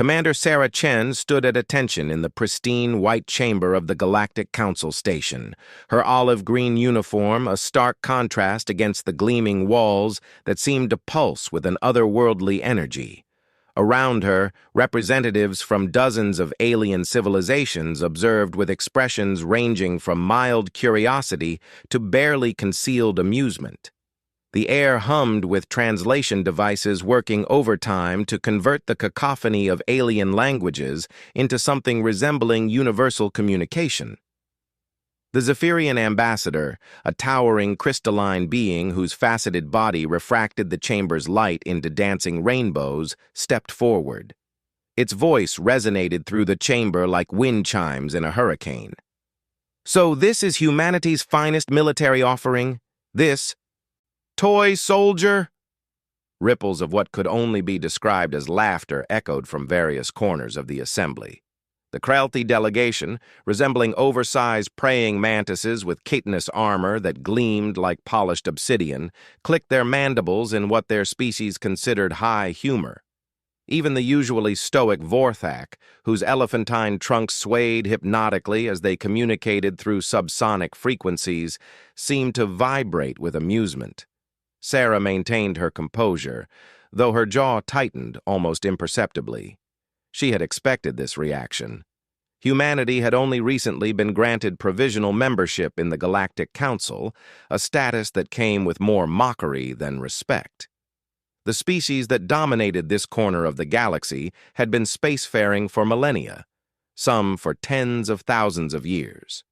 Commander Sarah Chen stood at attention in the pristine white chamber of the Galactic Council Station, her olive-green uniform a stark contrast against the gleaming walls that seemed to pulse with an otherworldly energy. Around her, representatives from dozens of alien civilizations observed with expressions ranging from mild curiosity to barely concealed amusement. The air hummed with translation devices working overtime to convert the cacophony of alien languages into something resembling universal communication. The Zephyrian ambassador, a towering crystalline being whose faceted body refracted the chamber's light into dancing rainbows, stepped forward. Its voice resonated through the chamber like wind chimes in a hurricane. "So this is humanity's finest military offering? This toy soldier?" Ripples of what could only be described as laughter echoed from various corners of the assembly. The Krelthi delegation, resembling oversized praying mantises with chitinous armor that gleamed like polished obsidian, clicked their mandibles in what their species considered high humor. Even the usually stoic Vorthak, whose elephantine trunks swayed hypnotically as they communicated through subsonic frequencies, seemed to vibrate with amusement. Sarah maintained her composure, though her jaw tightened almost imperceptibly. She had expected this reaction. Humanity had only recently been granted provisional membership in the Galactic Council, a status that came with more mockery than respect. The species that dominated this corner of the galaxy had been spacefaring for millennia, some for tens of thousands of years.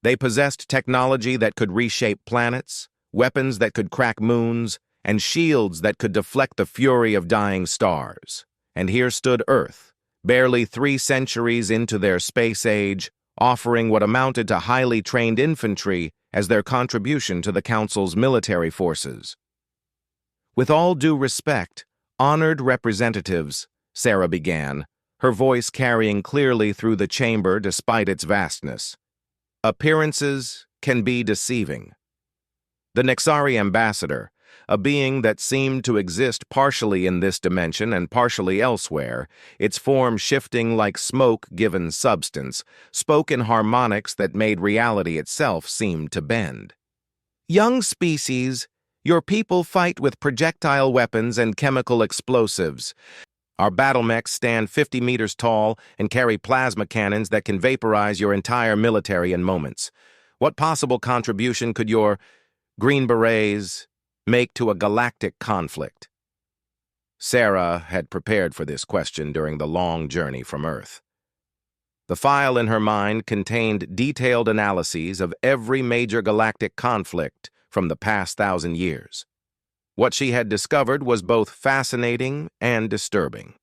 They possessed technology that could reshape planets, weapons that could crack moons, and shields that could deflect the fury of dying stars. And here stood Earth, barely 3 centuries into their space age, offering what amounted to highly trained infantry as their contribution to the Council's military forces. "With all due respect, honored representatives," Sarah began, her voice carrying clearly through the chamber despite its vastness. "Appearances can be deceiving." The Nexari ambassador, a being that seemed to exist partially in this dimension and partially elsewhere, its form shifting like smoke-given substance, spoke in harmonics that made reality itself seem to bend. "Young species, your people fight with projectile weapons and chemical explosives. Our battle mechs stand 50 meters tall and carry plasma cannons that can vaporize your entire military in moments. What possible contribution could your Green Berets make to a galactic conflict?" Sarah had prepared for this question during the long journey from Earth. The file in her mind contained detailed analyses of every major galactic conflict from the past 1,000 years. What she had discovered was both fascinating and disturbing.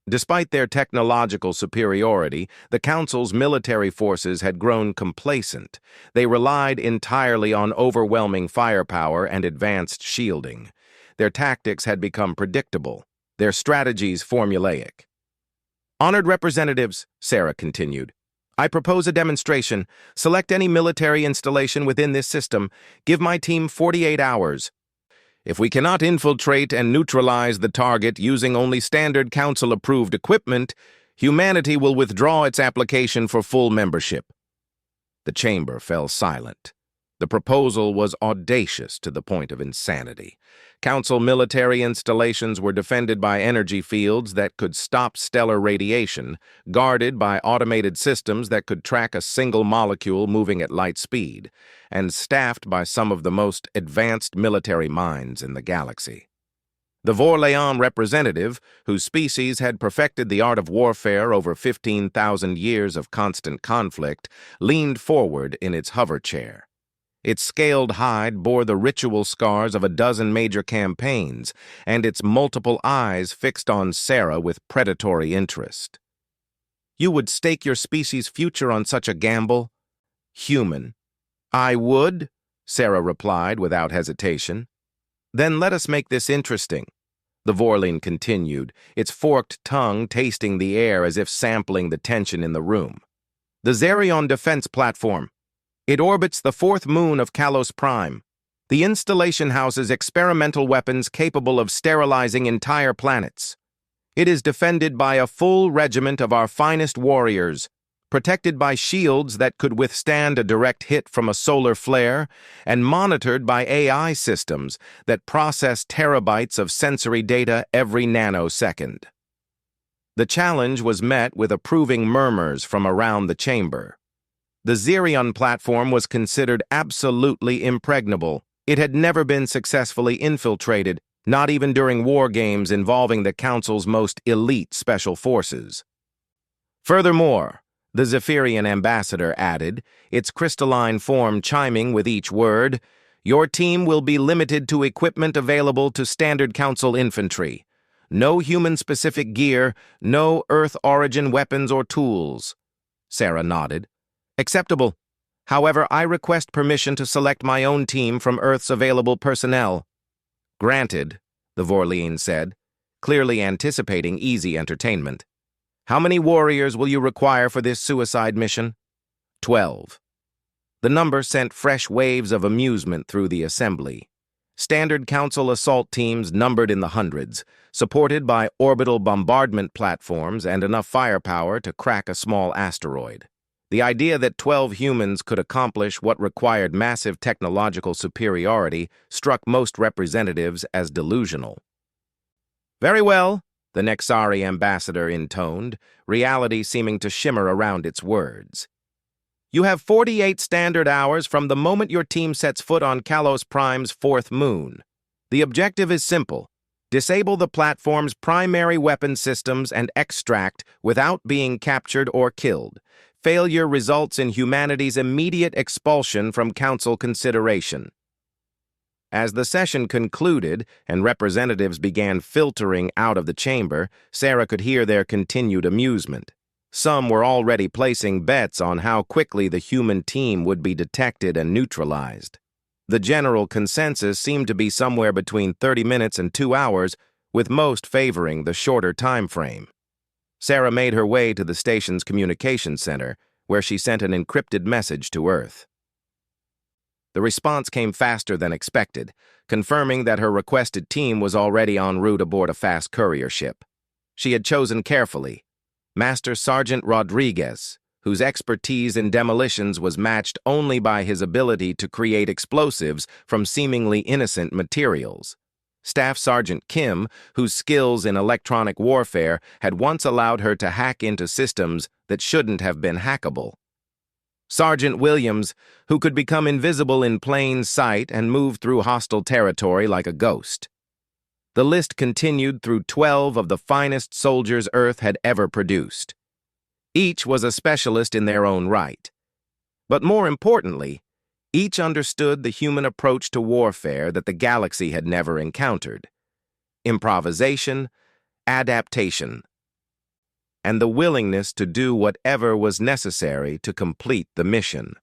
Despite their technological superiority, the Council's military forces had grown complacent. They relied entirely on overwhelming firepower and advanced shielding. Their tactics had become predictable, their strategies formulaic. "Honored representatives," Sarah continued, "I propose a demonstration. Select any military installation within this system. Give my team 48 hours. If we cannot infiltrate and neutralize the target using only standard Council-approved equipment, humanity will withdraw its application for full membership." The chamber fell silent. The proposal was audacious to the point of insanity. Council military installations were defended by energy fields that could stop stellar radiation, guarded by automated systems that could track a single molecule moving at light speed, and staffed by some of the most advanced military minds in the galaxy. The Vorleon representative, whose species had perfected the art of warfare over 15,000 years of constant conflict, leaned forward in its hover chair. Its scaled hide bore the ritual scars of a dozen major campaigns, and its multiple eyes fixed on Sarah with predatory interest. "You would stake your species' future on such a gamble?" "Human." "I would," Sarah replied without hesitation. "Then let us make this interesting," the Vorlean continued, its forked tongue tasting the air as if sampling the tension in the room. "The Zerion defense platform. It orbits the 4th moon of Kalos Prime. The installation houses experimental weapons capable of sterilizing entire planets. It is defended by a full regiment of our finest warriors, protected by shields that could withstand a direct hit from a solar flare, and monitored by AI systems that process terabytes of sensory data every nanosecond. The challenge was met with approving murmurs from around the chamber. The Xerion platform was considered absolutely impregnable. It had never been successfully infiltrated, not even during war games involving the Council's most elite special forces. Furthermore, the Zephyrian ambassador added, its crystalline form chiming with each word, "Your team will be limited to equipment available to Standard Council infantry. No human-specific gear, no Earth-origin weapons or tools." Sarah nodded. "Acceptable. However, I request permission to select my own team from Earth's available personnel." "Granted," the Vorlean said, clearly anticipating easy entertainment. "How many warriors will you require for this suicide mission?" 12. The number sent fresh waves of amusement through the assembly. Standard Council assault teams numbered in the hundreds, supported by orbital bombardment platforms and enough firepower to crack a small asteroid. The idea that 12 humans could accomplish what required massive technological superiority struck most representatives as delusional. "Very well," the Nexari ambassador intoned, reality seeming to shimmer around its words. "You have 48 standard hours from the moment your team sets foot on Kalos Prime's fourth moon. The objective is simple: disable the platform's primary weapon systems and extract without being captured or killed. Failure results in humanity's immediate expulsion from Council consideration." As the session concluded and representatives began filtering out of the chamber, Sarah could hear their continued amusement. Some were already placing bets on how quickly the human team would be detected and neutralized. The general consensus seemed to be somewhere between 30 minutes and 2 hours, with most favoring the shorter time frame. Sarah made her way to the station's communications center, where she sent an encrypted message to Earth. The response came faster than expected, confirming that her requested team was already en route aboard a fast courier ship. She had chosen carefully: Master Sergeant Rodriguez, whose expertise in demolitions was matched only by his ability to create explosives from seemingly innocent materials; Staff Sergeant Kim, whose skills in electronic warfare had once allowed her to hack into systems that shouldn't have been hackable; Sergeant Williams, who could become invisible in plain sight and move through hostile territory like a ghost. The list continued through 12 of the finest soldiers Earth had ever produced. Each was a specialist in their own right. But more importantly, each understood the human approach to warfare that the galaxy had never encountered: improvisation, adaptation, and the willingness to do whatever was necessary to complete the mission.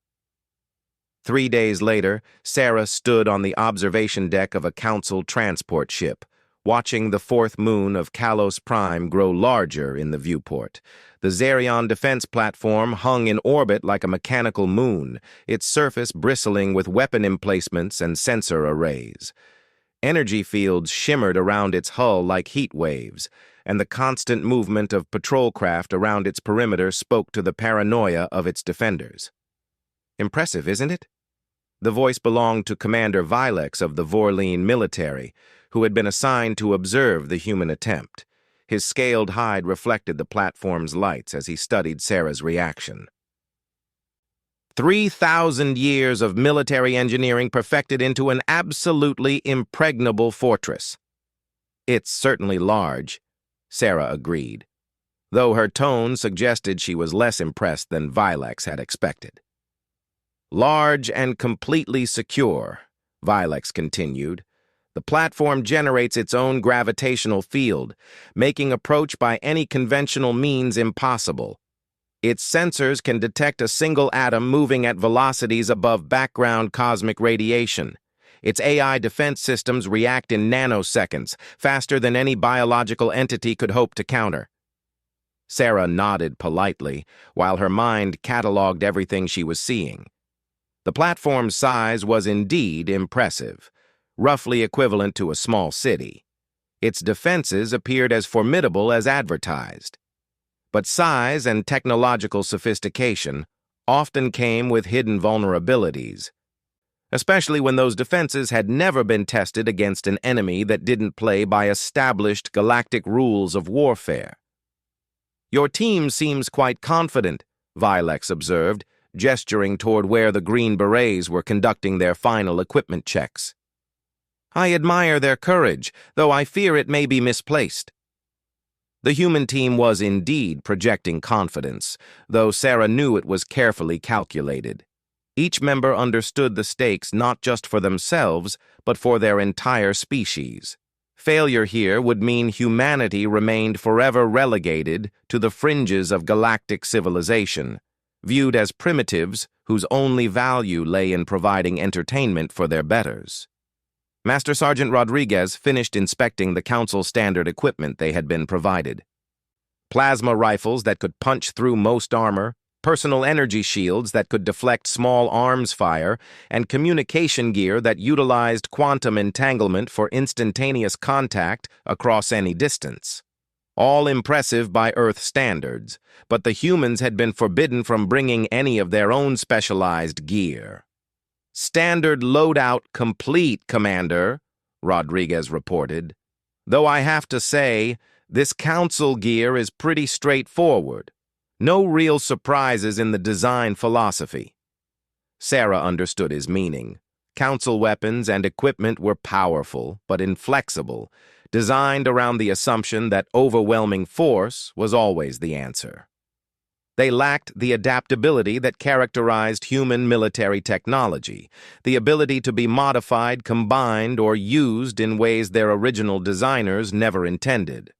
3 days later, Sarah stood on the observation deck of a Council transport ship, watching the fourth moon of Kalos Prime grow larger in the viewport. The Xerion defense platform hung in orbit like a mechanical moon, its surface bristling with weapon emplacements and sensor arrays. Energy fields shimmered around its hull like heat waves, and the constant movement of patrol craft around its perimeter spoke to the paranoia of its defenders. "Impressive, isn't it?" The voice belonged to Commander Vilex of the Vorlean military, who had been assigned to observe the human attempt. His scaled hide reflected the platform's lights as he studied Sarah's reaction. 3,000 years of military engineering perfected into an absolutely impregnable fortress. "It's certainly large," Sarah agreed, though her tone suggested she was less impressed than Vilex had expected. "Large and completely secure," Vilex continued. "The platform generates its own gravitational field, making approach by any conventional means impossible. Its sensors can detect a single atom moving at velocities above background cosmic radiation. Its AI defense systems react in nanoseconds, faster than any biological entity could hope to counter." Sarah nodded politely, while her mind cataloged everything she was seeing. The platform's size was indeed impressive, roughly equivalent to a small city. Its defenses appeared as formidable as advertised. But size and technological sophistication often came with hidden vulnerabilities, especially when those defenses had never been tested against an enemy that didn't play by established galactic rules of warfare. "Your team seems quite confident," Vilex observed, gesturing toward where the Green Berets were conducting their final equipment checks. "I admire their courage, though I fear it may be misplaced." The human team was indeed projecting confidence, though Sarah knew it was carefully calculated. Each member understood the stakes not just for themselves, but for their entire species. Failure here would mean humanity remained forever relegated to the fringes of galactic civilization, viewed as primitives whose only value lay in providing entertainment for their betters. Master Sergeant Rodriguez finished inspecting the Council standard equipment they had been provided. Plasma rifles that could punch through most armor, personal energy shields that could deflect small arms fire, and communication gear that utilized quantum entanglement for instantaneous contact across any distance. All impressive by Earth standards, but the humans had been forbidden from bringing any of their own specialized gear. "Standard loadout complete, Commander," Rodriguez reported. "Though I have to say, this Council gear is pretty straightforward. No real surprises in the design philosophy." Sarah understood his meaning. Council weapons and equipment were powerful, but inflexible, designed around the assumption that overwhelming force was always the answer. They lacked the adaptability that characterized human military technology, the ability to be modified, combined, or used in ways their original designers never intended.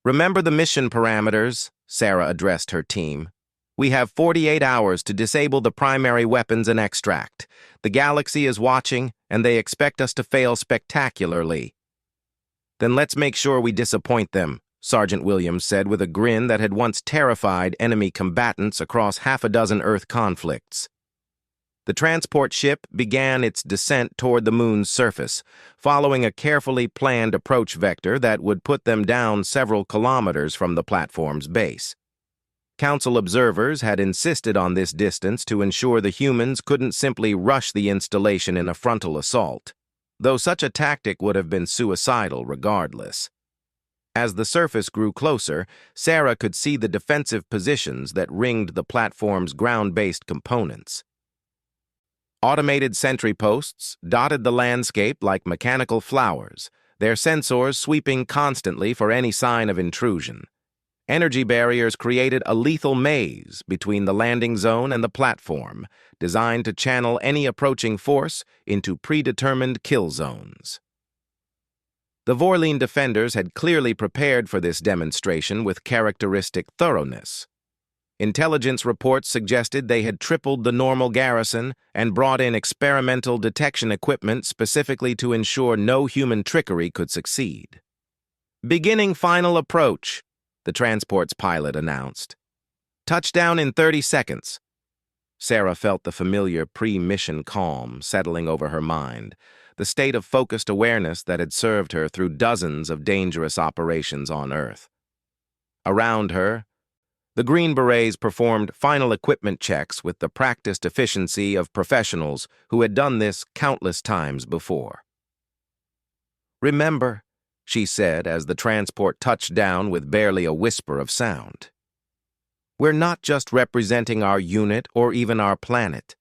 "Remember the mission parameters," Sarah addressed her team. "We have 48 hours to disable the primary weapons and extract. The galaxy is watching, and they expect us to fail spectacularly." "Then let's make sure we disappoint them," Sergeant Williams said with a grin that had once terrified enemy combatants across half a dozen Earth conflicts. The transport ship began its descent toward the moon's surface, following a carefully planned approach vector that would put them down several kilometers from the platform's base. Council observers had insisted on this distance to ensure the humans couldn't simply rush the installation in a frontal assault, though such a tactic would have been suicidal regardless. As the surface grew closer, Sarah could see the defensive positions that ringed the platform's ground-based components. Automated sentry posts dotted the landscape like mechanical flowers, their sensors sweeping constantly for any sign of intrusion. Energy barriers created a lethal maze between the landing zone and the platform, designed to channel any approaching force into predetermined kill zones. The Vorline defenders had clearly prepared for this demonstration with characteristic thoroughness. Intelligence reports suggested they had tripled the normal garrison and brought in experimental detection equipment specifically to ensure no human trickery could succeed. "Beginning final approach," the transport's pilot announced. "Touchdown in 30 seconds. Sarah felt the familiar pre-mission calm settling over her mind, the state of focused awareness that had served her through dozens of dangerous operations on Earth. Around her, the Green Berets performed final equipment checks with the practiced efficiency of professionals who had done this countless times before. "Remember," she said as the transport touched down with barely a whisper of sound, "we're not just representing our unit or even our planet.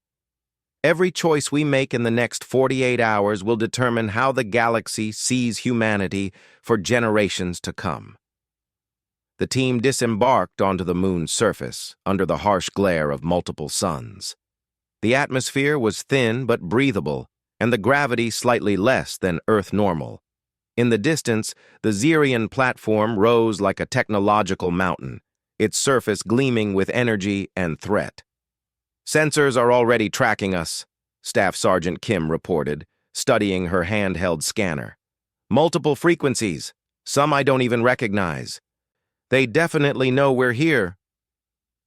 Every choice we make in the next 48 hours will determine how the galaxy sees humanity for generations to come." The team disembarked onto the moon's surface under the harsh glare of multiple suns. The atmosphere was thin but breathable, and the gravity slightly less than Earth normal. In the distance, the Xerian platform rose like a technological mountain, its surface gleaming with energy and threat. "Sensors are already tracking us," Staff Sergeant Kim reported, studying her handheld scanner. "Multiple frequencies, some I don't even recognize. They definitely know we're here."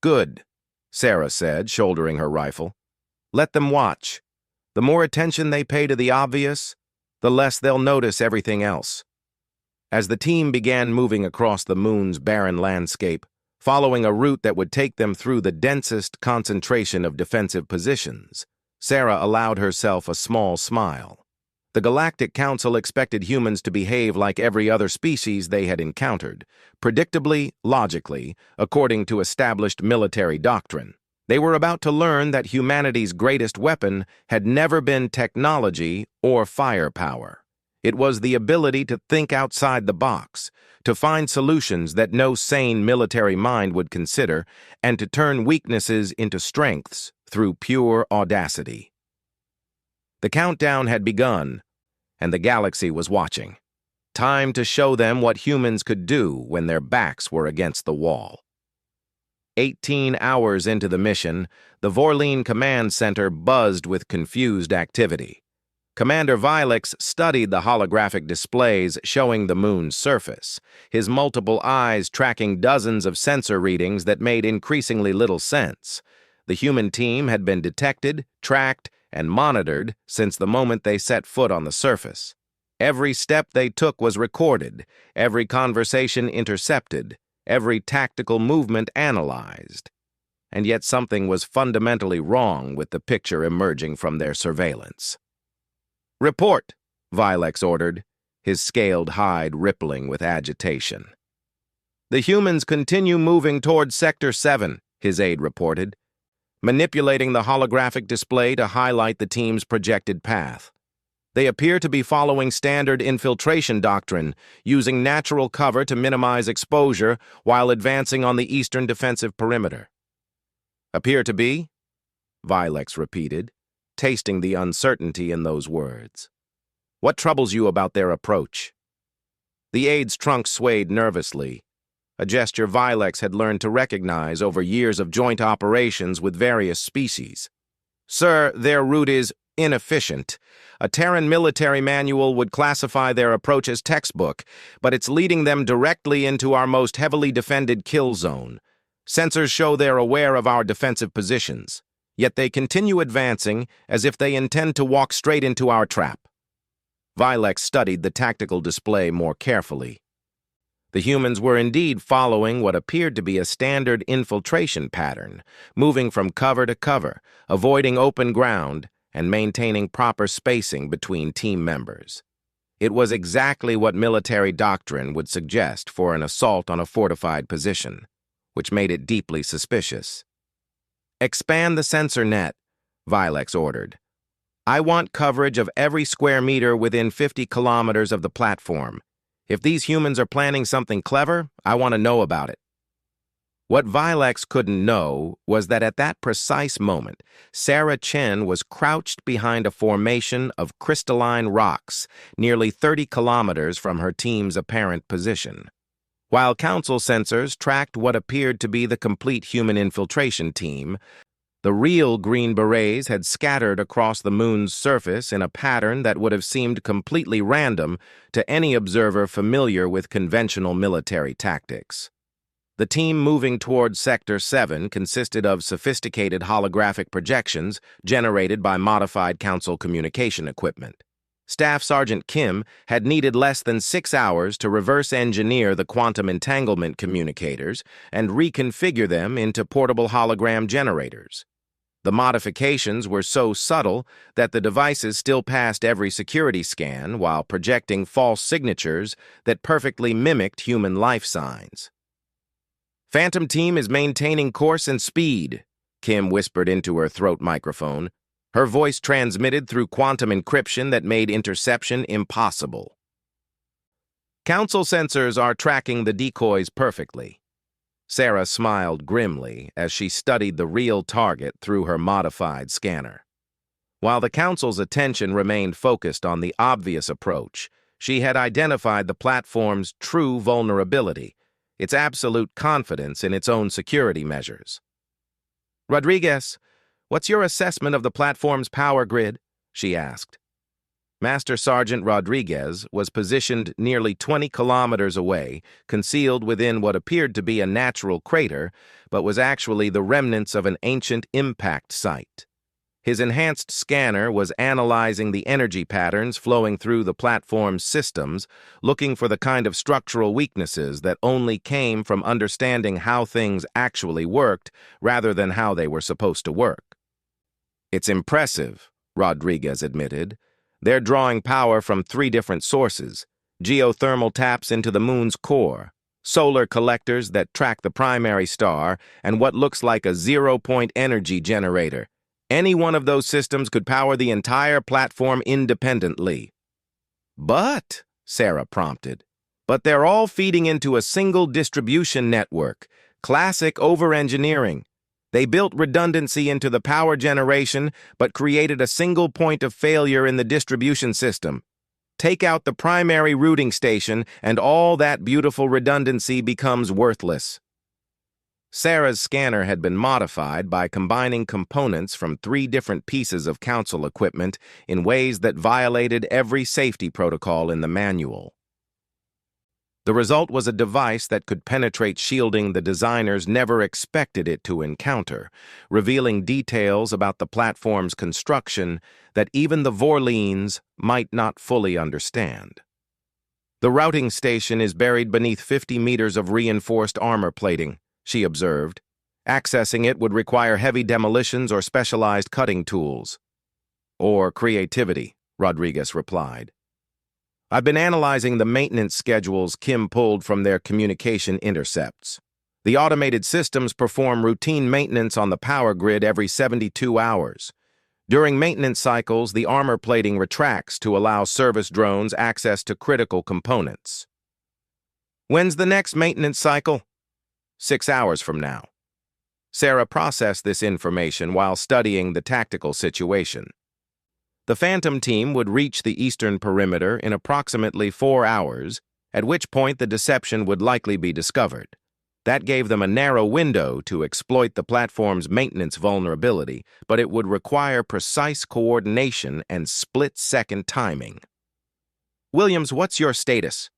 "Good," Sarah said, shouldering her rifle. "Let them watch. The more attention they pay to the obvious, the less they'll notice everything else." As the team began moving across the moon's barren landscape, following a route that would take them through the densest concentration of defensive positions, Sarah allowed herself a small smile. The Galactic Council expected humans to behave like every other species they had encountered, predictably, logically, according to established military doctrine. They were about to learn that humanity's greatest weapon had never been technology or firepower. It was the ability to think outside the box, to find solutions that no sane military mind would consider, and to turn weaknesses into strengths through pure audacity. The countdown had begun, and the galaxy was watching. Time to show them what humans could do when their backs were against the wall. 18 hours into the mission, the Vorleen Command Center buzzed with confused activity. Commander Vilex studied the holographic displays showing the moon's surface, his multiple eyes tracking dozens of sensor readings that made increasingly little sense. The human team had been detected, tracked, and monitored since the moment they set foot on the surface. Every step they took was recorded, every conversation intercepted, every tactical movement analyzed. And yet something was fundamentally wrong with the picture emerging from their surveillance. "Report," Vilex ordered, his scaled hide rippling with agitation. "The humans continue moving toward Sector 7, his aide reported, manipulating the holographic display to highlight the team's projected path. They appear to be following standard infiltration doctrine, using natural cover to minimize exposure while advancing on the eastern defensive perimeter." "Appear to be?" Vilex repeated, tasting the uncertainty in those words. "What troubles you about their approach?" The aide's trunk swayed nervously, a gesture Vilex had learned to recognize over years of joint operations with various species. "Sir, their route is inefficient. A Terran military manual would classify their approach as textbook, but it's leading them directly into our most heavily defended kill zone. Sensors show they're aware of our defensive positions, yet they continue advancing as if they intend to walk straight into our trap." Vilex studied the tactical display more carefully. The humans were indeed following what appeared to be a standard infiltration pattern, moving from cover to cover, avoiding open ground, and maintaining proper spacing between team members. It was exactly what military doctrine would suggest for an assault on a fortified position, which made it deeply suspicious. "Expand the sensor net," Vilex ordered. "I want coverage of every square meter within 50 kilometers of the platform. If these humans are planning something clever, I want to know about it." What Vilex couldn't know was that at that precise moment, Sarah Chen was crouched behind a formation of crystalline rocks, nearly 30 kilometers from her team's apparent position. While Council sensors tracked what appeared to be the complete human infiltration team, the real Green Berets had scattered across the moon's surface in a pattern that would have seemed completely random to any observer familiar with conventional military tactics. The team moving toward Sector 7 consisted of sophisticated holographic projections generated by modified Council communication equipment. Staff Sergeant Kim had needed less than 6 hours to reverse engineer the quantum entanglement communicators and reconfigure them into portable hologram generators. The modifications were so subtle that the devices still passed every security scan while projecting false signatures that perfectly mimicked human life signs. "Phantom Team is maintaining course and speed," Kim whispered into her throat microphone, her voice transmitted through quantum encryption that made interception impossible. "Council sensors are tracking the decoys perfectly." Sarah smiled grimly as she studied the real target through her modified scanner. While the Council's attention remained focused on the obvious approach, she had identified the platform's true vulnerability, its absolute confidence in its own security measures. "Rodriguez, what's your assessment of the platform's power grid?" she asked. Master Sergeant Rodriguez was positioned nearly 20 kilometers away, concealed within what appeared to be a natural crater, but was actually the remnants of an ancient impact site. His enhanced scanner was analyzing the energy patterns flowing through the platform's systems, looking for the kind of structural weaknesses that only came from understanding how things actually worked rather than how they were supposed to work. "It's impressive," Rodriguez admitted. "They're drawing power from 3 different sources: geothermal taps into the moon's core, solar collectors that track the primary star, and what looks like a zero-point energy generator. Any one of those systems could power the entire platform independently." "But," Sarah prompted, "but they're all feeding into a single distribution network. Classic over-engineering. They built redundancy into the power generation, but created a single point of failure in the distribution system. Take out the primary routing station, and all that beautiful redundancy becomes worthless." Sarah's scanner had been modified by combining components from 3 different pieces of council equipment in ways that violated every safety protocol in the manual. The result was a device that could penetrate shielding the designers never expected it to encounter, revealing details about the platform's construction that even the Vorleans might not fully understand. "The routing station is buried beneath 50 meters of reinforced armor plating," she observed. "Accessing it would require heavy demolitions or specialized cutting tools." "Or creativity," Rodriguez replied. "I've been analyzing the maintenance schedules Kim pulled from their communication intercepts. The automated systems perform routine maintenance on the power grid every 72 hours. During maintenance cycles, the armor plating retracts to allow service drones access to critical components." "When's the next maintenance cycle?" 6 hours from now." Sarah processed this information while studying the tactical situation. The Phantom team would reach the eastern perimeter in approximately 4 hours, at which point the deception would likely be discovered. That gave them a narrow window to exploit the platform's maintenance vulnerability, but it would require precise coordination and split-second timing. "Williams, what's your status?"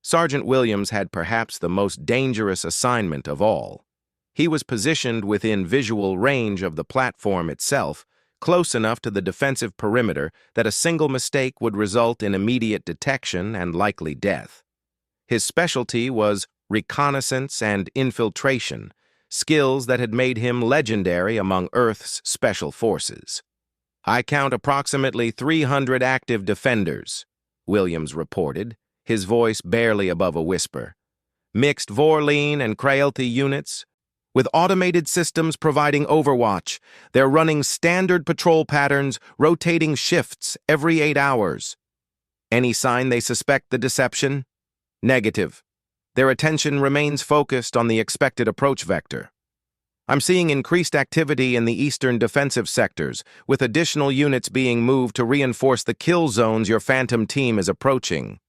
Sergeant Williams had perhaps the most dangerous assignment of all. He was positioned within visual range of the platform itself, close enough to the defensive perimeter that a single mistake would result in immediate detection and likely death. His specialty was reconnaissance and infiltration, skills that had made him legendary among Earth's special forces. "I count approximately 300 active defenders," Williams reported, his voice barely above a whisper. "Mixed Vorleen and Craelty units, with automated systems providing overwatch. They're running standard patrol patterns, rotating shifts every 8 hours. Any sign they suspect the deception? Negative. Their attention remains focused on the expected approach vector. I'm seeing increased activity in the eastern defensive sectors, with additional units being moved to reinforce the kill zones your Phantom team is approaching."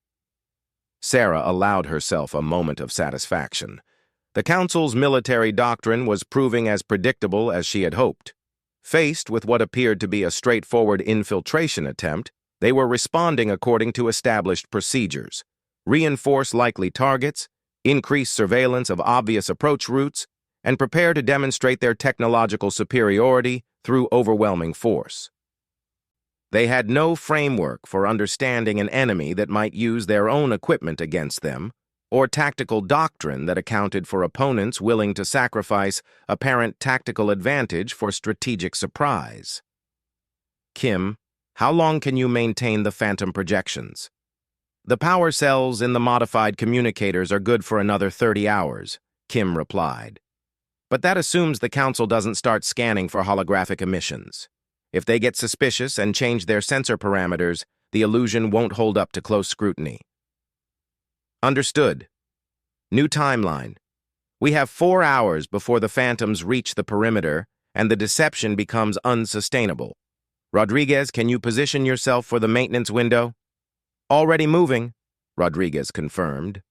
Sarah allowed herself a moment of satisfaction. The Council's military doctrine was proving as predictable as she had hoped. Faced with what appeared to be a straightforward infiltration attempt, they were responding according to established procedures: reinforce likely targets, increase surveillance of obvious approach routes, and prepare to demonstrate their technological superiority through overwhelming force. They had no framework for understanding an enemy that might use their own equipment against them, or tactical doctrine that accounted for opponents willing to sacrifice apparent tactical advantage for strategic surprise. "Kim, how long can you maintain the Phantom projections?" "The power cells in the modified communicators are good for another 30 hours, Kim replied. "But that assumes the Council doesn't start scanning for holographic emissions. If they get suspicious and change their sensor parameters, the illusion won't hold up to close scrutiny." "Understood. New timeline. We have 4 hours before the Phantoms reach the perimeter and the deception becomes unsustainable. Rodriguez, can you position yourself for the maintenance window?" "Already moving," Rodriguez confirmed.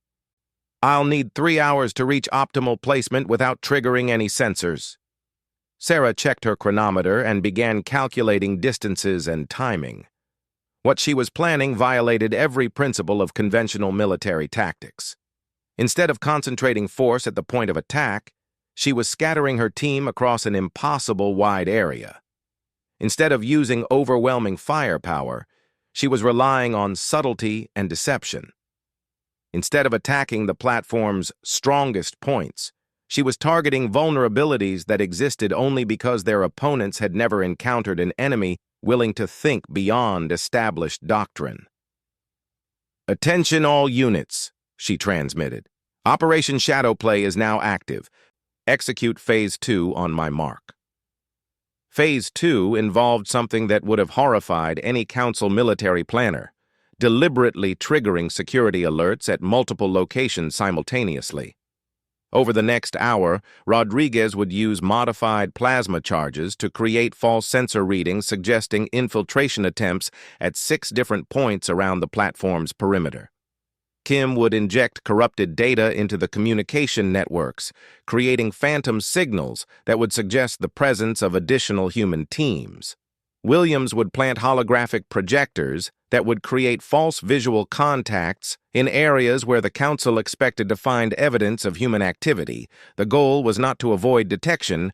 "I'll need 3 hours to reach optimal placement without triggering any sensors." Sarah checked her chronometer and began calculating distances and timing. What she was planning violated every principle of conventional military tactics. Instead of concentrating force at the point of attack, she was scattering her team across an impossible wide area. Instead of using overwhelming firepower, she was relying on subtlety and deception. Instead of attacking the platform's strongest points, she was targeting vulnerabilities that existed only because their opponents had never encountered an enemy willing to think beyond established doctrine. "Attention all units," she transmitted. "Operation Shadowplay is now active. Execute Phase 2 on my mark." Phase 2 involved something that would have horrified any Council military planner, deliberately triggering security alerts at multiple locations simultaneously. Over the next hour, Rodriguez would use modified plasma charges to create false sensor readings suggesting infiltration attempts at 6 different points around the platform's perimeter. Kim would inject corrupted data into the communication networks, creating phantom signals that would suggest the presence of additional human teams. Williams would plant holographic projectors that would create false visual contacts in areas where the Council expected to find evidence of human activity. The goal was not to avoid detection,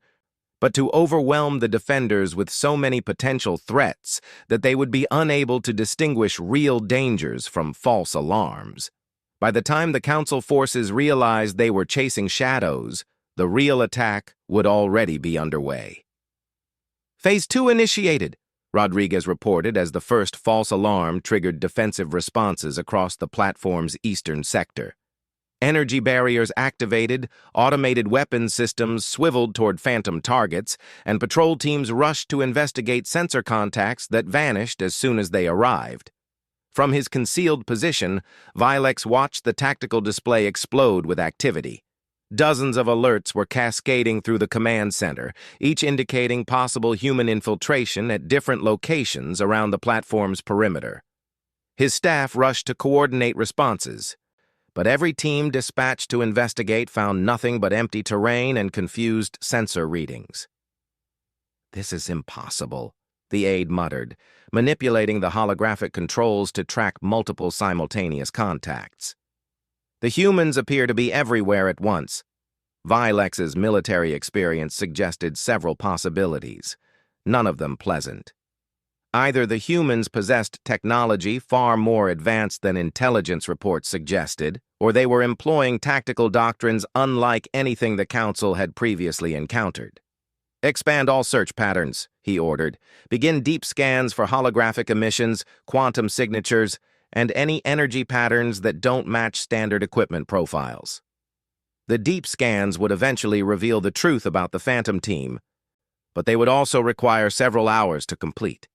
but to overwhelm the defenders with so many potential threats that they would be unable to distinguish real dangers from false alarms. By the time the Council forces realized they were chasing shadows, the real attack would already be underway. "Phase 2 initiated," Rodriguez reported as the first false alarm triggered defensive responses across the platform's eastern sector. Energy barriers activated, automated weapons systems swiveled toward phantom targets, and patrol teams rushed to investigate sensor contacts that vanished as soon as they arrived. From his concealed position, Vilex watched the tactical display explode with activity. Dozens of alerts were cascading through the command center, each indicating possible human infiltration at different locations around the platform's perimeter. His staff rushed to coordinate responses, but every team dispatched to investigate found nothing but empty terrain and confused sensor readings. "This is impossible," the aide muttered, manipulating the holographic controls to track multiple simultaneous contacts. "The humans appear to be everywhere at once." Vilex's military experience suggested several possibilities, none of them pleasant. Either the humans possessed technology far more advanced than intelligence reports suggested, or they were employing tactical doctrines unlike anything the Council had previously encountered. "Expand all search patterns," he ordered. "Begin deep scans for holographic emissions, quantum signatures, and any energy patterns that don't match standard equipment profiles." The deep scans would eventually reveal the truth about the Phantom team, but they would also require several hours to complete.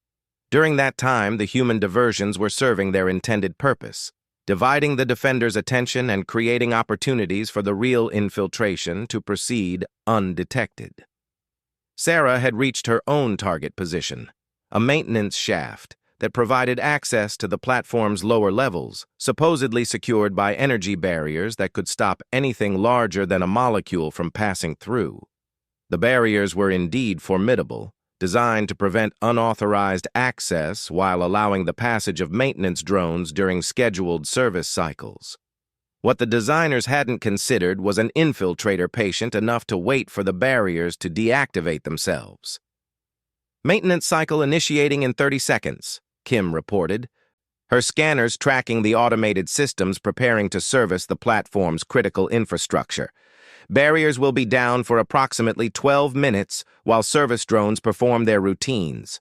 During that time, the human diversions were serving their intended purpose, dividing the defenders' attention and creating opportunities for the real infiltration to proceed undetected. Sarah had reached her own target position, a maintenance shaft that provided access to the platform's lower levels, supposedly secured by energy barriers that could stop anything larger than a molecule from passing through. The barriers were indeed formidable, designed to prevent unauthorized access while allowing the passage of maintenance drones during scheduled service cycles. What the designers hadn't considered was an infiltrator patient enough to wait for the barriers to deactivate themselves. "Maintenance cycle initiating in 30 seconds, Kim reported, her scanners tracking the automated systems preparing to service the platform's critical infrastructure. "Barriers will be down for approximately 12 minutes while service drones perform their routines."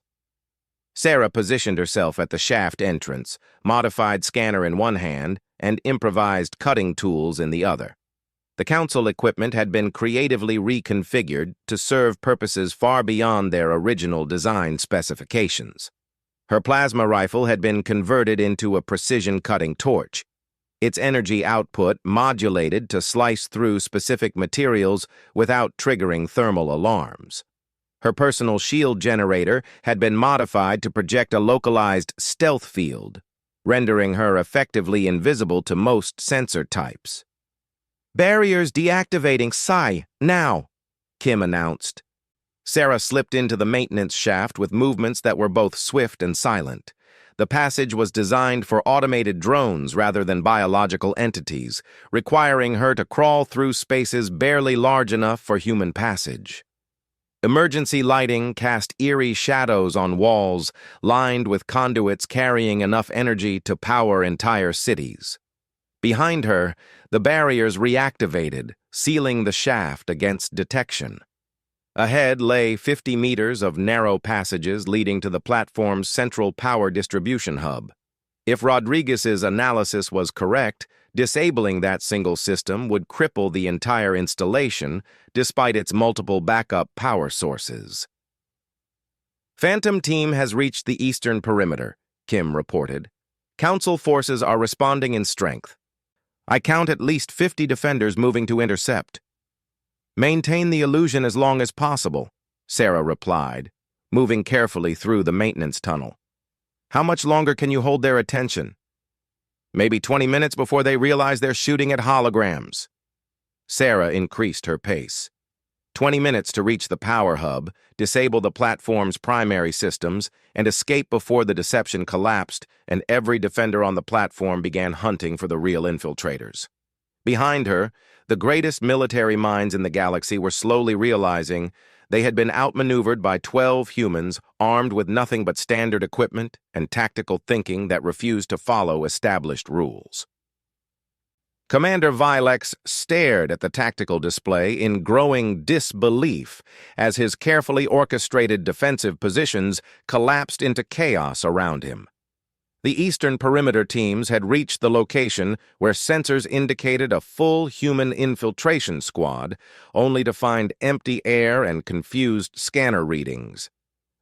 Sarah positioned herself at the shaft entrance, modified scanner in one hand and improvised cutting tools in the other. The Council equipment had been creatively reconfigured to serve purposes far beyond their original design specifications. Her plasma rifle had been converted into a precision cutting torch, its energy output modulated to slice through specific materials without triggering thermal alarms. Her personal shield generator had been modified to project a localized stealth field, rendering her effectively invisible to most sensor types. "Barriers deactivating now," Kim announced. Sarah slipped into the maintenance shaft with movements that were both swift and silent. The passage was designed for automated drones rather than biological entities, requiring her to crawl through spaces barely large enough for human passage. Emergency lighting cast eerie shadows on walls lined with conduits carrying enough energy to power entire cities. Behind her, the barriers reactivated, sealing the shaft against detection. Ahead lay 50 meters of narrow passages leading to the platform's central power distribution hub. If Rodriguez's analysis was correct, disabling that single system would cripple the entire installation despite its multiple backup power sources. Phantom Team has reached the eastern perimeter, Kim reported. Council forces are responding in strength. I count at least 50 defenders moving to intercept. Maintain the illusion as long as possible, Sarah replied, moving carefully through the maintenance tunnel. How much longer can you hold their attention? Maybe 20 minutes before they realize they're shooting at holograms. Sarah increased her pace. 20 minutes to reach the power hub, disable the platform's primary systems, and escape before the deception collapsed and every defender on the platform began hunting for the real infiltrators. Behind her, the greatest military minds in the galaxy were slowly realizing they had been outmaneuvered by 12 humans armed with nothing but standard equipment and tactical thinking that refused to follow established rules. Commander Vilex stared at the tactical display in growing disbelief as his carefully orchestrated defensive positions collapsed into chaos around him. The Eastern Perimeter teams had reached the location where sensors indicated a full human infiltration squad, only to find empty air and confused scanner readings.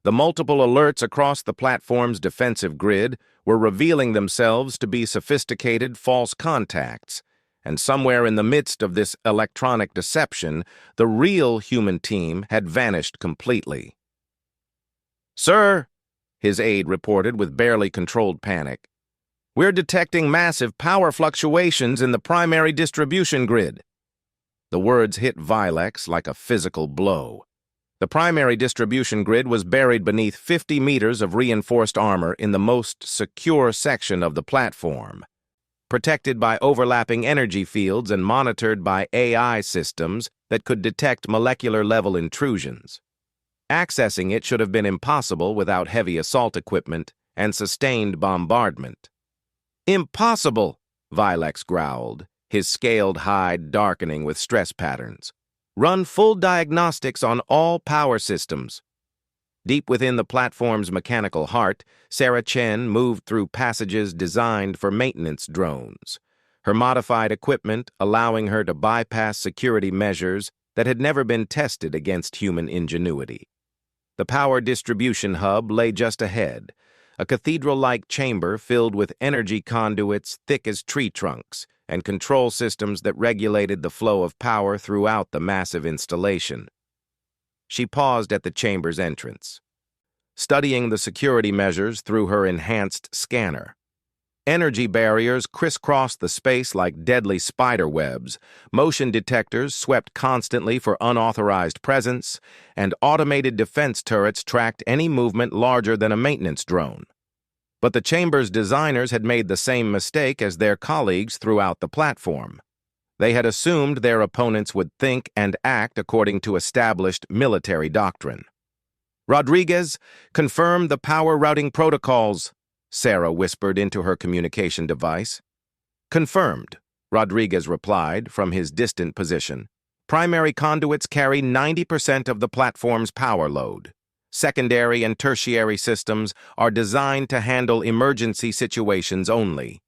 The multiple alerts across the platform's defensive grid were revealing themselves to be sophisticated false contacts, and somewhere in the midst of this electronic deception, the real human team had vanished completely. "Sir," his aide reported with barely controlled panic, "we're detecting massive power fluctuations in the primary distribution grid." The words hit Vilex like a physical blow. The primary distribution grid was buried beneath 50 meters of reinforced armor in the most secure section of the platform, protected by overlapping energy fields and monitored by AI systems that could detect molecular-level intrusions. Accessing it should have been impossible without heavy assault equipment and sustained bombardment. "Impossible," Vilex growled, his scaled hide darkening with stress patterns. "Run full diagnostics on all power systems." Deep within the platform's mechanical heart, Sarah Chen moved through passages designed for maintenance drones, her modified equipment allowing her to bypass security measures that had never been tested against human ingenuity. The power distribution hub lay just ahead, a cathedral-like chamber filled with energy conduits thick as tree trunks and control systems that regulated the flow of power throughout the massive installation. She paused at the chamber's entrance, studying the security measures through her enhanced scanner. Energy barriers crisscrossed the space like deadly spider webs, motion detectors swept constantly for unauthorized presence, and automated defense turrets tracked any movement larger than a maintenance drone. But the chamber's designers had made the same mistake as their colleagues throughout the platform. They had assumed their opponents would think and act according to established military doctrine. "Rodriguez, confirm the power routing protocols," Sarah whispered into her communication device. "Confirmed," Rodriguez replied from his distant position. "Primary conduits carry 90% of the platform's power load. Secondary and tertiary systems are designed to handle emergency situations only.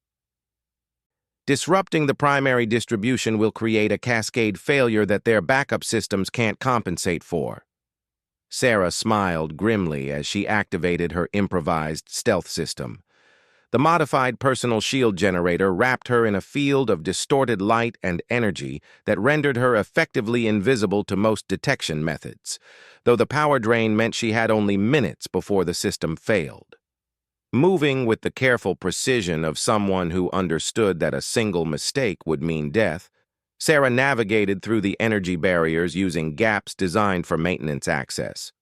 Disrupting the primary distribution will create a cascade failure that their backup systems can't compensate for." Sarah smiled grimly as she activated her improvised stealth system. The modified personal shield generator wrapped her in a field of distorted light and energy that rendered her effectively invisible to most detection methods, though the power drain meant she had only minutes before the system failed. Moving with the careful precision of someone who understood that a single mistake would mean death, Sarah navigated through the energy barriers using gaps designed for maintenance access.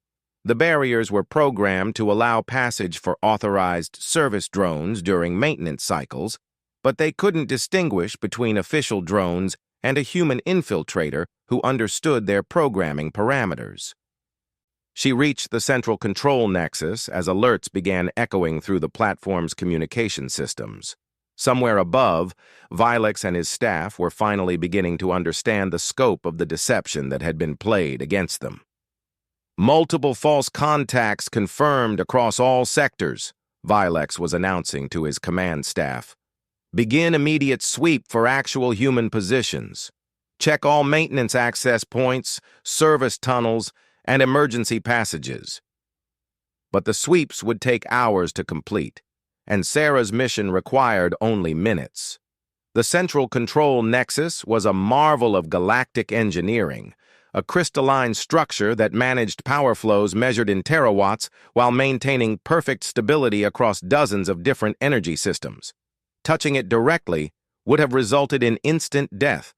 The barriers were programmed to allow passage for authorized service drones during maintenance cycles, but they couldn't distinguish between official drones and a human infiltrator who understood their programming parameters. She reached the central control nexus as alerts began echoing through the platform's communication systems. Somewhere above, Vilex and his staff were finally beginning to understand the scope of the deception that had been played against them. Multiple false contacts confirmed across all sectors, Vilex was announcing to his command staff. Begin immediate sweep for actual human positions. Check all maintenance access points, service tunnels, and emergency passages. But the sweeps would take hours to complete, and Sarah's mission required only minutes. The central control nexus was a marvel of galactic engineering, a crystalline structure that managed power flows measured in terawatts while maintaining perfect stability across dozens of different energy systems. Touching it directly would have resulted in instant death,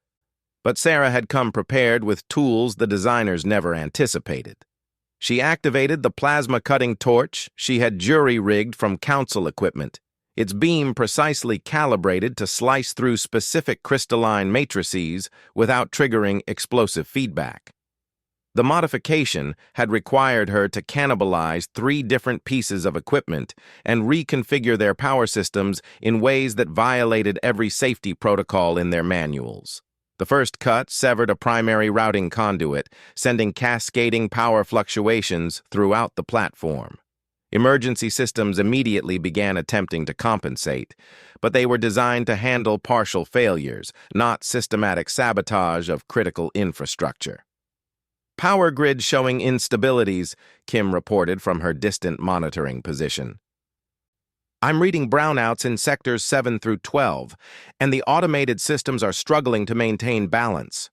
but Sarah had come prepared with tools the designers never anticipated. She activated the plasma-cutting torch she had jury-rigged from council equipment, its beam precisely calibrated to slice through specific crystalline matrices without triggering explosive feedback. The modification had required her to cannibalize 3 different pieces of equipment and reconfigure their power systems in ways that violated every safety protocol in their manuals. The first cut severed a primary routing conduit, sending cascading power fluctuations throughout the platform. Emergency systems immediately began attempting to compensate, but they were designed to handle partial failures, not systematic sabotage of critical infrastructure. Power grid showing instabilities, Kim reported from her distant monitoring position. I'm reading brownouts in sectors 7 through 12, and the automated systems are struggling to maintain balance.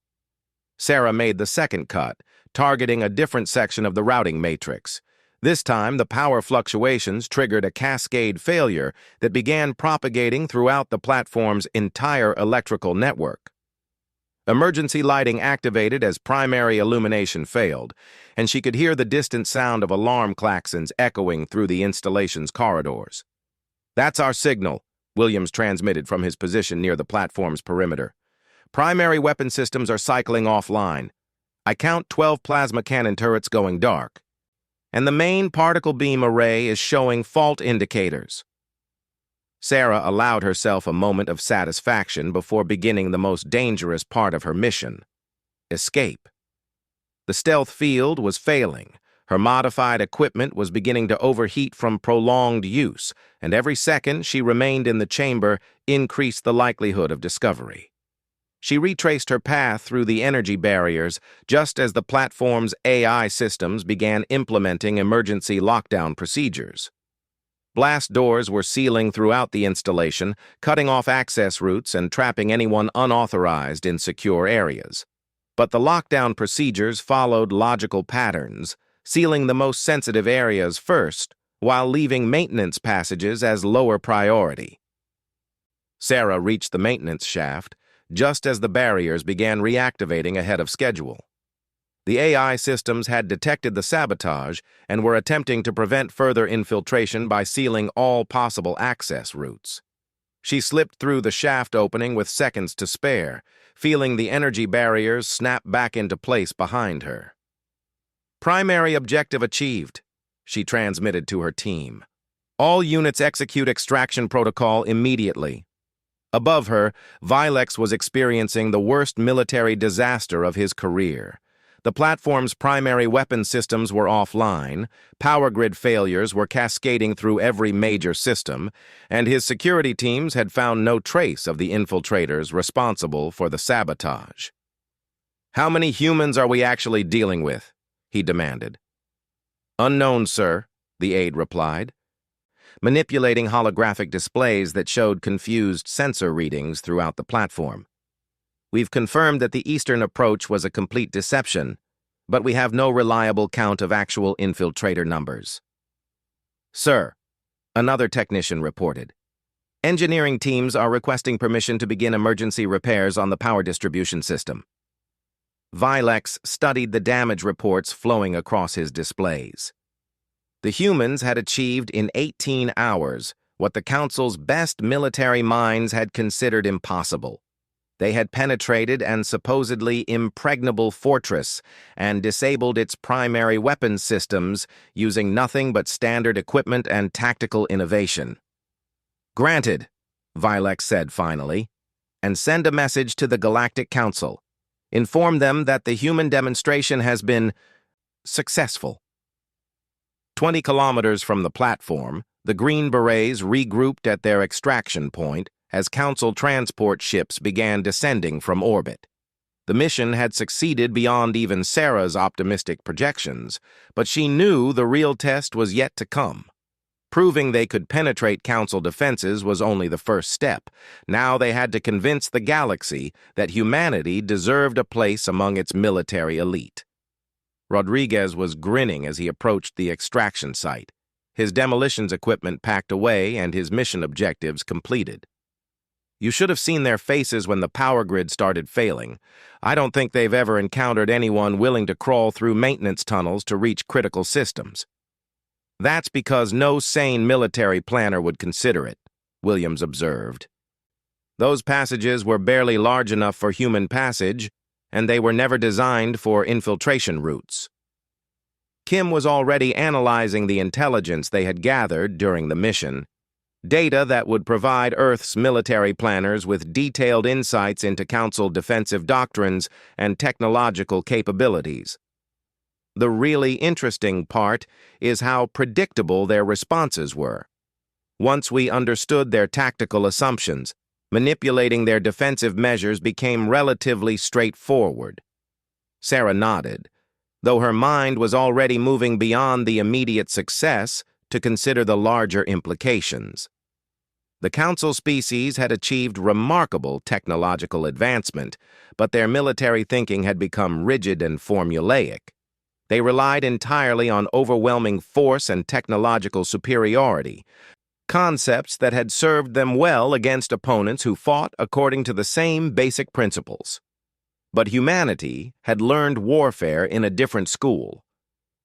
Sarah made the second cut, targeting a different section of the routing matrix. This time, the power fluctuations triggered a cascade failure that began propagating throughout the platform's entire electrical network. Emergency lighting activated as primary illumination failed, and she could hear the distant sound of alarm klaxons echoing through the installation's corridors. That's our signal, Williams transmitted from his position near the platform's perimeter. Primary weapon systems are cycling offline. I count 12 plasma cannon turrets going dark. And the main particle beam array is showing fault indicators. Sarah allowed herself a moment of satisfaction before beginning the most dangerous part of her mission: escape. The stealth field was failing. Her modified equipment was beginning to overheat from prolonged use, and every second she remained in the chamber increased the likelihood of discovery. She retraced her path through the energy barriers just as the platform's AI systems began implementing emergency lockdown procedures. Blast doors were sealing throughout the installation, cutting off access routes and trapping anyone unauthorized in secure areas. But the lockdown procedures followed logical patterns, sealing the most sensitive areas first, while leaving maintenance passages as lower priority. Sarah reached the maintenance shaft just as the barriers began reactivating ahead of schedule. The AI systems had detected the sabotage and were attempting to prevent further infiltration by sealing all possible access routes. She slipped through the shaft opening with seconds to spare, feeling the energy barriers snap back into place behind her. Primary objective achieved, she transmitted to her team. All units execute extraction protocol immediately. Above her, Vilex was experiencing the worst military disaster of his career. The platform's primary weapon systems were offline, power grid failures were cascading through every major system, and his security teams had found no trace of the infiltrators responsible for the sabotage. "How many humans are we actually dealing with?" he demanded. "Unknown, sir," the aide replied, manipulating holographic displays that showed confused sensor readings throughout the platform. "We've confirmed that the Eastern approach was a complete deception, but we have no reliable count of actual infiltrator numbers." "Sir," another technician reported, "engineering teams are requesting permission to begin emergency repairs on the power distribution system." Vilex studied the damage reports flowing across his displays. The humans had achieved in 18 hours what the Council's best military minds had considered impossible: They had penetrated an supposedly impregnable fortress and disabled its primary weapons systems using nothing but standard equipment and tactical innovation. "Granted," Vilex said finally, "and send a message to the Galactic Council. Inform them that the human demonstration has been successful." 20 kilometers from the platform, the Green Berets regrouped at their extraction point as Council transport ships began descending from orbit. The mission had succeeded beyond even Sarah's optimistic projections, but she knew the real test was yet to come. Proving they could penetrate Council defenses was only the first step. Now they had to convince the galaxy that humanity deserved a place among its military elite. Rodriguez was grinning as he approached the extraction site, his demolitions equipment packed away and his mission objectives completed. "You should have seen their faces when the power grid started failing. I don't think they've ever encountered anyone willing to crawl through maintenance tunnels to reach critical systems." "That's because no sane military planner would consider it," Williams observed. "Those passages were barely large enough for human passage, and they were never designed for infiltration routes." Kim was already analyzing the intelligence they had gathered during the mission, data that would provide Earth's military planners with detailed insights into Council defensive doctrines and technological capabilities. The really interesting part is how predictable their responses were. Once we understood their tactical assumptions, manipulating their defensive measures became relatively straightforward. Sarah nodded, though her mind was already moving beyond the immediate success to consider the larger implications. The Council species had achieved remarkable technological advancement, but their military thinking had become rigid and formulaic. They relied entirely on overwhelming force and technological superiority, concepts that had served them well against opponents who fought according to the same basic principles. But humanity had learned warfare in a different school.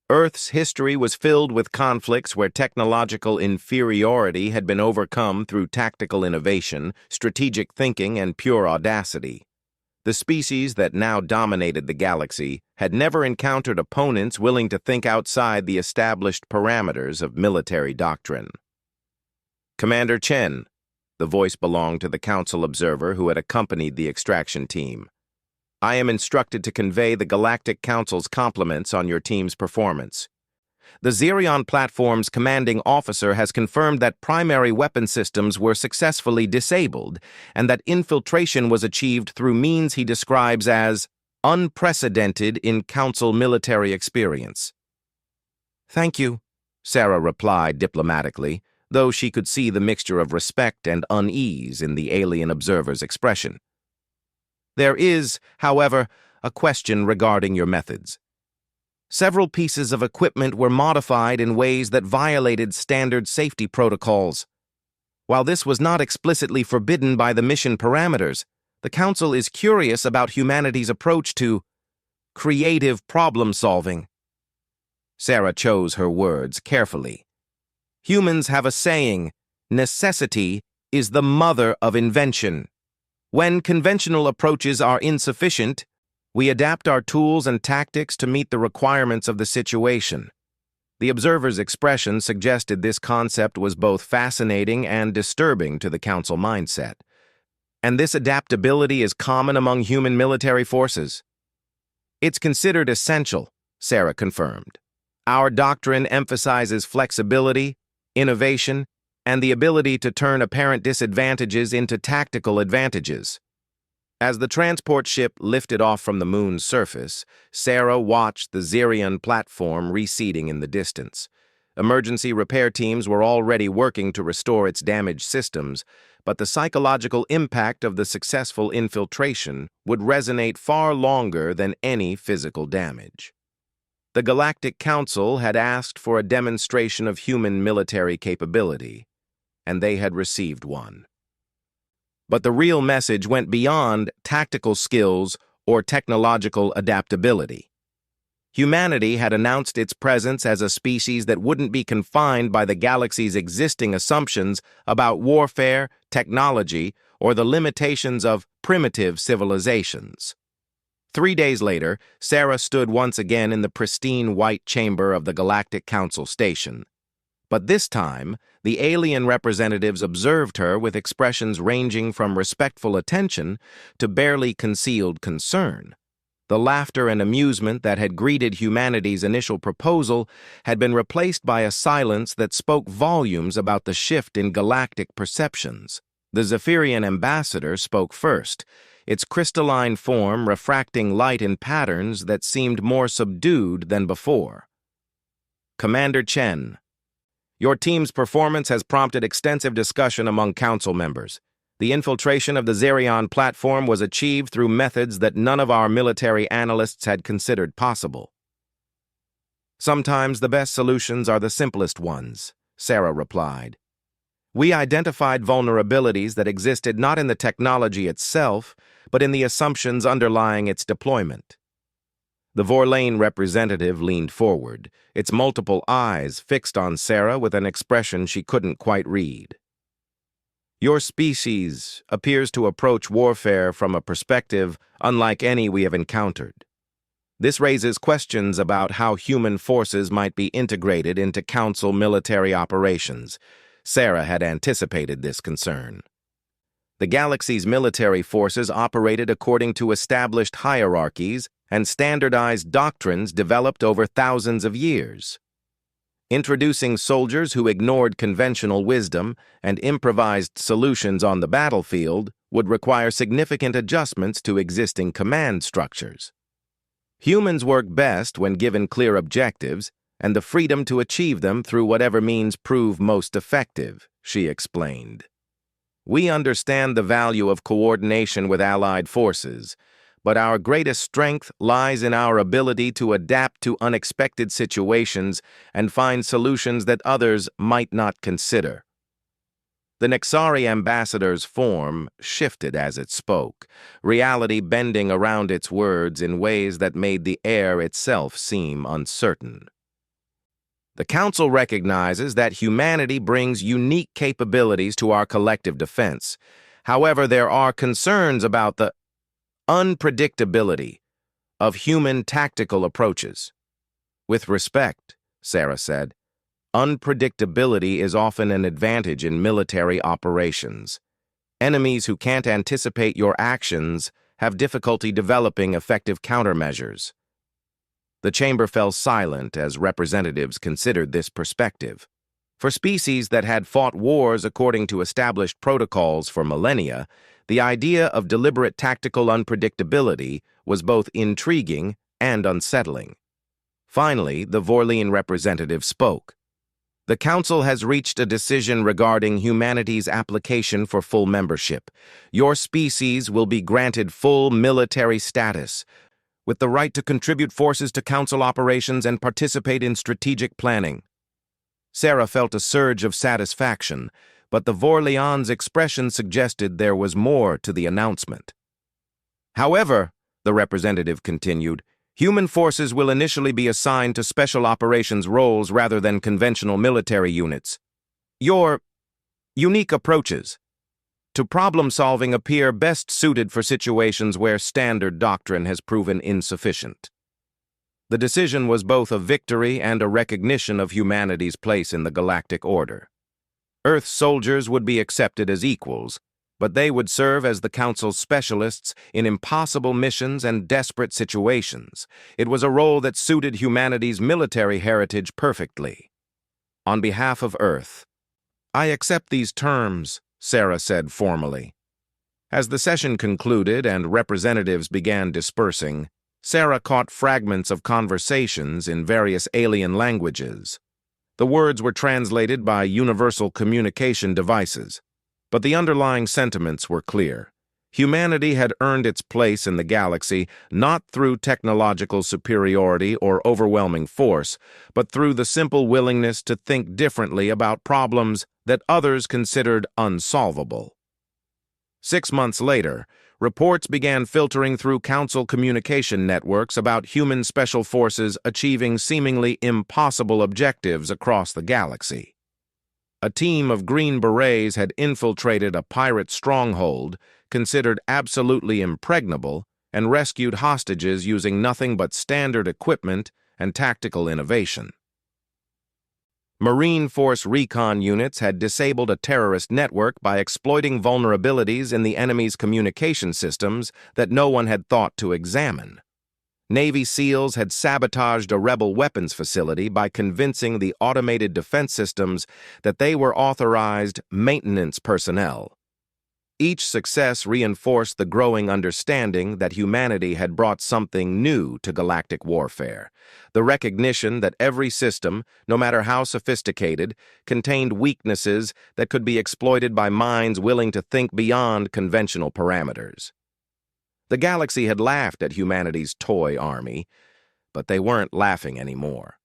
Earth's history was filled with conflicts where technological inferiority had been overcome through tactical innovation, strategic thinking, and pure audacity. The species that now dominated the galaxy had never encountered opponents willing to think outside the established parameters of military doctrine. "Commander Chen," the voice belonged to the Council observer who had accompanied the extraction team. "I am instructed to convey the Galactic Council's compliments on your team's performance. The Xerion platform's commanding officer has confirmed that primary weapon systems were successfully disabled and that infiltration was achieved through means he describes as unprecedented in Council military experience." "Thank you," Sarah replied diplomatically, though she could see the mixture of respect and unease in the alien observer's expression. "There is, however, a question regarding your methods. Several pieces of equipment were modified in ways that violated standard safety protocols. While this was not explicitly forbidden by the mission parameters, the Council is curious about humanity's approach to creative problem-solving." Sarah chose her words carefully. "Humans have a saying, 'Necessity is the mother of invention.' When conventional approaches are insufficient, we adapt our tools and tactics to meet the requirements of the situation." The observer's expression suggested this concept was both fascinating and disturbing to the Council mindset. "And this adaptability is common among human military forces?" "It's considered essential," Sarah confirmed. "Our doctrine emphasizes flexibility, innovation, and the ability to turn apparent disadvantages into tactical advantages." As the transport ship lifted off from the moon's surface, Sarah watched the Xerion platform receding in the distance. Emergency repair teams were already working to restore its damaged systems, but the psychological impact of the successful infiltration would resonate far longer than any physical damage. The Galactic Council had asked for a demonstration of human military capability, and they had received one. But the real message went beyond tactical skills or technological adaptability. Humanity had announced its presence as a species that wouldn't be confined by the galaxy's existing assumptions about warfare, technology, or the limitations of primitive civilizations. 3 days later, Sarah stood once again in the pristine white chamber of the Galactic Council Station. But this time, the alien representatives observed her with expressions ranging from respectful attention to barely concealed concern. The laughter and amusement that had greeted humanity's initial proposal had been replaced by a silence that spoke volumes about the shift in galactic perceptions. The Zephyrian ambassador spoke first, its crystalline form refracting light in patterns that seemed more subdued than before. Commander Chen, your team's performance has prompted extensive discussion among council members. The infiltration of the Zerion platform was achieved through methods that none of our military analysts had considered possible. Sometimes the best solutions are the simplest ones, Sarah replied. We identified vulnerabilities that existed not in the technology itself, but in the assumptions underlying its deployment. The Vorlane representative leaned forward, its multiple eyes fixed on Sarah with an expression she couldn't quite read. Your species appears to approach warfare from a perspective unlike any we have encountered. This raises questions about how human forces might be integrated into Council military operations. Sarah had anticipated this concern. The galaxy's military forces operated according to established hierarchies and standardized doctrines developed over thousands of years. Introducing soldiers who ignored conventional wisdom and improvised solutions on the battlefield would require significant adjustments to existing command structures. Humans work best when given clear objectives and the freedom to achieve them through whatever means prove most effective, she explained. We understand the value of coordination with allied forces, but our greatest strength lies in our ability to adapt to unexpected situations and find solutions that others might not consider. The Nexari ambassador's form shifted as it spoke, reality bending around its words in ways that made the air itself seem uncertain. The Council recognizes that humanity brings unique capabilities to our collective defense. However, there are concerns about the unpredictability of human tactical approaches. With respect, Sarah said, unpredictability is often an advantage in military operations. Enemies who can't anticipate your actions have difficulty developing effective countermeasures. The chamber fell silent as representatives considered this perspective. For species that had fought wars according to established protocols for millennia, the idea of deliberate tactical unpredictability was both intriguing and unsettling. Finally, the Vorlean representative spoke. The Council has reached a decision regarding humanity's application for full membership. Your species will be granted full military status, with the right to contribute forces to Council operations and participate in strategic planning. Sarah felt a surge of satisfaction, but the Vorlean's expression suggested there was more to the announcement. However, the representative continued, human forces will initially be assigned to special operations roles rather than conventional military units. Your unique approaches to problem-solving appear best suited for situations where standard doctrine has proven insufficient. The decision was both a victory and a recognition of humanity's place in the galactic order. Earth's soldiers would be accepted as equals, but they would serve as the Council's specialists in impossible missions and desperate situations. It was a role that suited humanity's military heritage perfectly. On behalf of Earth, I accept these terms, Sarah said formally. As the session concluded and representatives began dispersing, Sarah caught fragments of conversations in various alien languages. The words were translated by universal communication devices, but the underlying sentiments were clear. Humanity had earned its place in the galaxy not through technological superiority or overwhelming force, but through the simple willingness to think differently about problems that others considered unsolvable. 6 months later, reports began filtering through Council communication networks about human special forces achieving seemingly impossible objectives across the galaxy. A team of Green Berets had infiltrated a pirate stronghold, considered absolutely impregnable, and rescued hostages using nothing but standard equipment and tactical innovation. Marine Force recon units had disabled a terrorist network by exploiting vulnerabilities in the enemy's communication systems that no one had thought to examine. Navy SEALs had sabotaged a rebel weapons facility by convincing the automated defense systems that they were authorized maintenance personnel. Each success reinforced the growing understanding that humanity had brought something new to galactic warfare, the recognition that every system, no matter how sophisticated, contained weaknesses that could be exploited by minds willing to think beyond conventional parameters. The galaxy had laughed at humanity's toy army, but they weren't laughing anymore.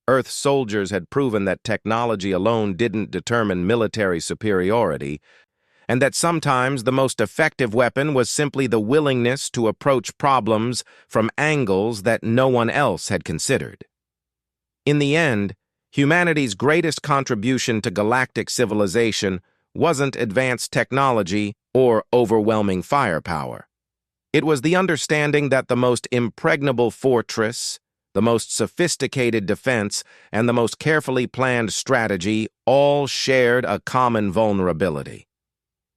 Earth's soldiers had proven that technology alone didn't determine military superiority, and that sometimes the most effective weapon was simply the willingness to approach problems from angles that no one else had considered. In the end, humanity's greatest contribution to galactic civilization wasn't advanced technology or overwhelming firepower. It was the understanding that the most impregnable fortress, the most sophisticated defense, and the most carefully planned strategy all shared a common vulnerability.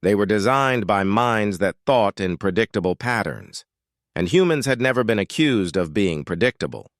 They were designed by minds that thought in predictable patterns, and humans had never been accused of being predictable.